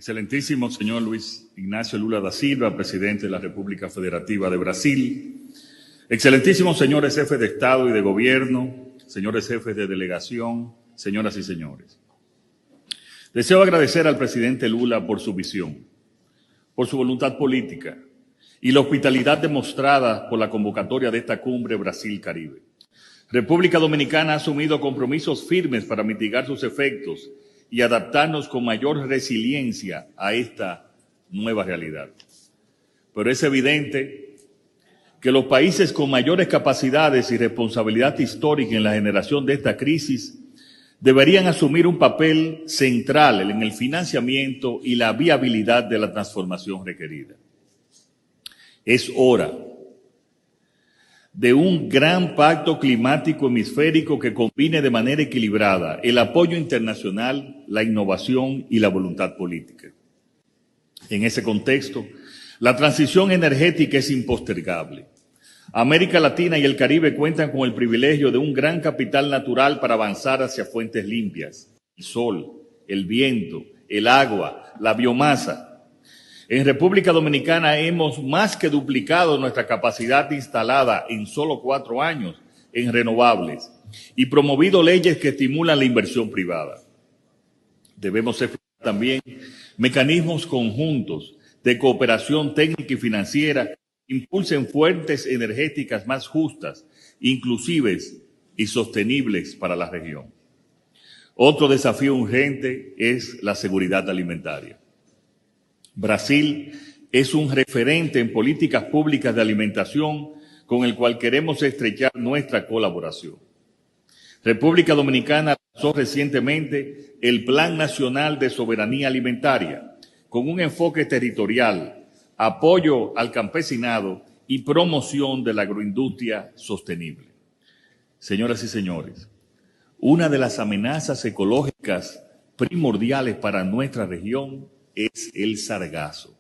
Excelentísimo señor Luis Ignacio Lula da Silva, presidente de la República Federativa de Brasil. Excelentísimos señores jefes de Estado y de Gobierno, señores jefes de delegación, señoras y señores. Deseo agradecer al presidente Lula por su visión, por su voluntad política y la hospitalidad demostrada por la convocatoria de esta cumbre Brasil-Caribe. República Dominicana ha asumido compromisos firmes para mitigar sus efectos y adaptarnos con mayor resiliencia a esta nueva realidad. Pero es evidente que los países con mayores capacidades y responsabilidad histórica en la generación de esta crisis deberían asumir un papel central en el financiamiento y la viabilidad de la transformación requerida. Es hora de un gran pacto climático hemisférico que combine de manera equilibrada el apoyo internacional, la innovación y la voluntad política. En ese contexto, la transición energética es impostergable. América Latina y el Caribe cuentan con el privilegio de un gran capital natural para avanzar hacia fuentes limpias: el sol, el viento, el agua, la biomasa. En República Dominicana hemos más que duplicado nuestra capacidad instalada en solo 4 años en renovables y promovido leyes que estimulan la inversión privada. Debemos explorar también mecanismos conjuntos de cooperación técnica y financiera que impulsen fuentes energéticas más justas, inclusivas y sostenibles para la región. Otro desafío urgente es la seguridad alimentaria. Brasil es un referente en políticas públicas de alimentación con el cual queremos estrechar nuestra colaboración. República Dominicana lanzó recientemente el Plan Nacional de Soberanía Alimentaria, con un enfoque territorial, apoyo al campesinado y promoción de la agroindustria sostenible. Señoras y señores, una de las amenazas ecológicas primordiales para nuestra región es el sargazo.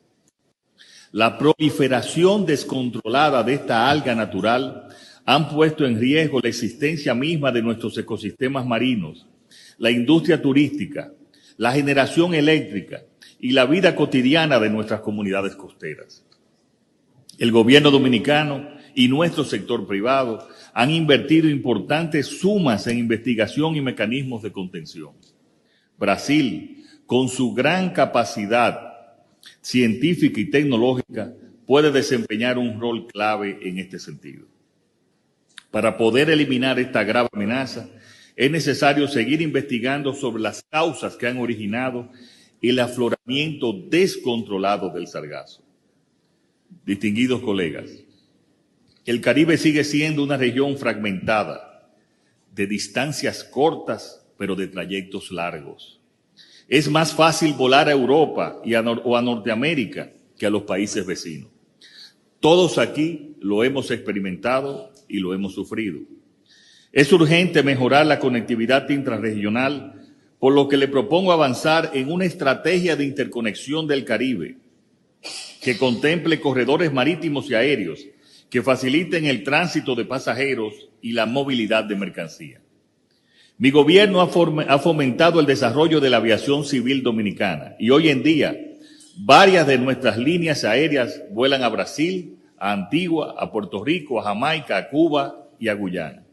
La proliferación descontrolada de esta alga natural han puesto en riesgo la existencia misma de nuestros ecosistemas marinos, la industria turística, la generación eléctrica y la vida cotidiana de nuestras comunidades costeras. El gobierno dominicano y nuestro sector privado han invertido importantes sumas en investigación y mecanismos de contención. Brasil, con su gran capacidad científica y tecnológica, puede desempeñar un rol clave en este sentido. Para poder eliminar esta grave amenaza, es necesario seguir investigando sobre las causas que han originado el afloramiento descontrolado del sargazo. Distinguidos colegas, el Caribe sigue siendo una región fragmentada, de distancias cortas, pero de trayectos largos. Es más fácil volar a Europa o a Norteamérica que a los países vecinos. Todos aquí lo hemos experimentado y lo hemos sufrido. Es urgente mejorar la conectividad intrarregional, por lo que le propongo avanzar en una estrategia de interconexión del Caribe que contemple corredores marítimos y aéreos que faciliten el tránsito de pasajeros y la movilidad de mercancías. Mi gobierno ha fomentado el desarrollo de la aviación civil dominicana y hoy en día varias de nuestras líneas aéreas vuelan a Brasil, a Antigua, a Puerto Rico, a Jamaica, a Cuba y a Guyana.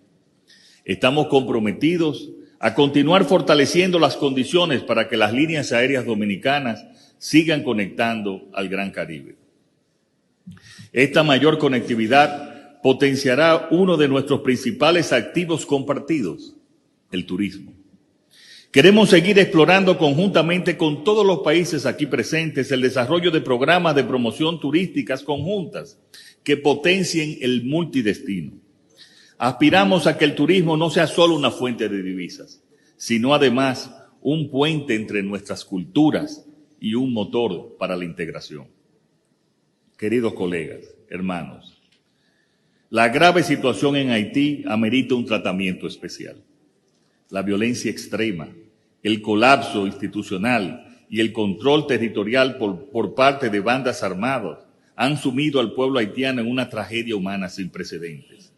Estamos comprometidos a continuar fortaleciendo las condiciones para que las líneas aéreas dominicanas sigan conectando al Gran Caribe. Esta mayor conectividad potenciará uno de nuestros principales activos compartidos: el turismo. Queremos seguir explorando conjuntamente con todos los países aquí presentes el desarrollo de programas de promoción turísticas conjuntas que potencien el multidestino. Aspiramos a que el turismo no sea solo una fuente de divisas, sino además un puente entre nuestras culturas y un motor para la integración. Queridos colegas, hermanos, la grave situación en Haití amerita un tratamiento especial. La violencia extrema, el colapso institucional y el control territorial por parte de bandas armadas han sumido al pueblo haitiano en una tragedia humana sin precedentes.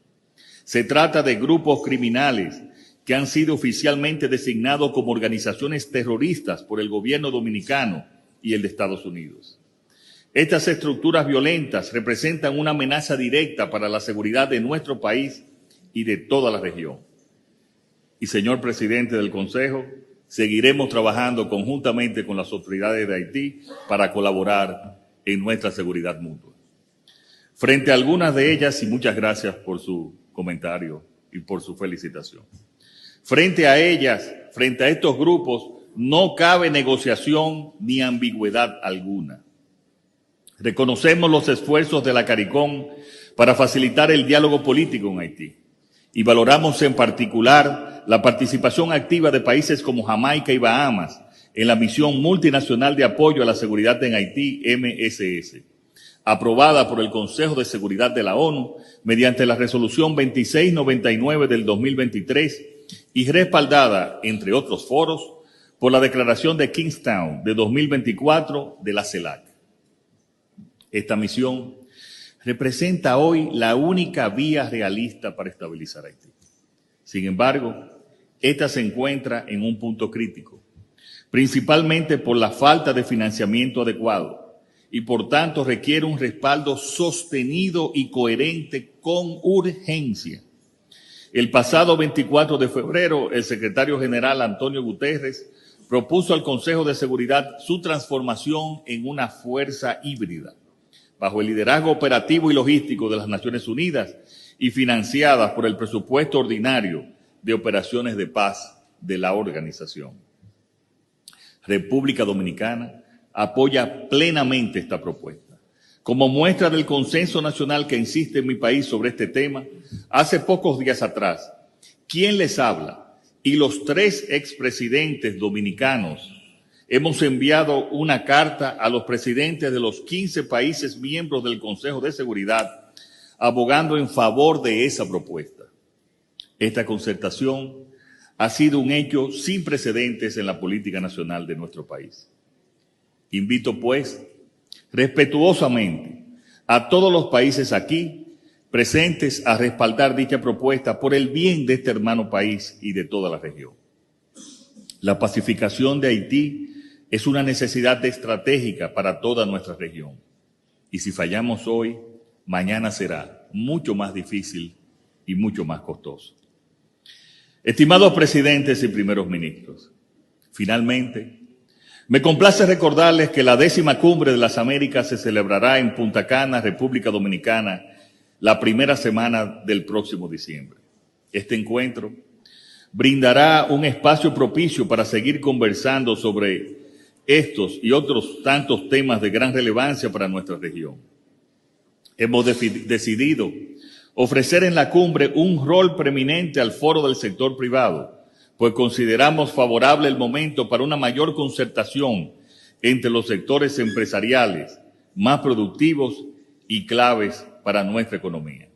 Se trata de grupos criminales que han sido oficialmente designados como organizaciones terroristas por el gobierno dominicano y el de Estados Unidos. Estas estructuras violentas representan una amenaza directa para la seguridad de nuestro país y de toda la región. Y, señor presidente del Consejo, seguiremos trabajando conjuntamente con las autoridades de Haití para colaborar en nuestra seguridad mutua. Frente a algunas de ellas, y muchas gracias por su comentario y por su felicitación, frente a ellas, frente a estos grupos, no cabe negociación ni ambigüedad alguna. Reconocemos los esfuerzos de la CARICOM para facilitar el diálogo político en Haití y valoramos en particular la participación activa de países como Jamaica y Bahamas en la misión multinacional de apoyo a la seguridad en Haití, MSS, aprobada por el Consejo de Seguridad de la ONU mediante la resolución 2699 del 2023 y respaldada, entre otros foros, por la declaración de Kingstown de 2024 de la CELAC. Esta misión representa hoy la única vía realista para estabilizar Haití. Sin embargo, esta se encuentra en un punto crítico, principalmente por la falta de financiamiento adecuado y por tanto requiere un respaldo sostenido y coherente con urgencia. El pasado 24 de febrero, el secretario general Antonio Guterres propuso al Consejo de Seguridad su transformación en una fuerza híbrida, bajo el liderazgo operativo y logístico de las Naciones Unidas y financiadas por el presupuesto ordinario de operaciones de paz de la organización. República Dominicana apoya plenamente esta propuesta. Como muestra del consenso nacional que insiste en mi país sobre este tema, hace pocos días atrás, quien les habla y los 3 expresidentes dominicanos hemos enviado una carta a los presidentes de los 15 países miembros del Consejo de Seguridad, abogando en favor de esa propuesta. Esta concertación ha sido un hecho sin precedentes en la política nacional de nuestro país. Invito, pues, respetuosamente a todos los países aquí presentes a respaldar dicha propuesta por el bien de este hermano país y de toda la región. La pacificación de Haití es una necesidad estratégica para toda nuestra región. Y si fallamos hoy, mañana será mucho más difícil y mucho más costoso. Estimados presidentes y primeros ministros, finalmente, me complace recordarles que la 10ª Cumbre de las Américas se celebrará en Punta Cana, República Dominicana, la primera semana del próximo diciembre. Este encuentro brindará un espacio propicio para seguir conversando sobre estos y otros tantos temas de gran relevancia para nuestra región. Hemos decidido ofrecer en la cumbre un rol preeminente al foro del sector privado, pues consideramos favorable el momento para una mayor concertación entre los sectores empresariales más productivos y claves para nuestra economía.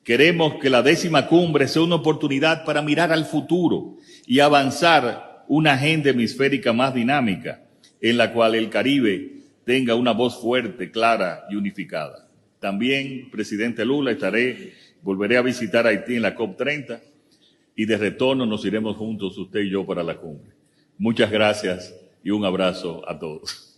Queremos que la 10ª Cumbre sea una oportunidad para mirar al futuro y avanzar una agenda hemisférica más dinámica, en la cual el Caribe tenga una voz fuerte, clara y unificada. También, presidente Lula, volveré a visitar Haití en la COP30 y de retorno nos iremos juntos, usted y yo, para la cumbre. Muchas gracias y un abrazo a todos.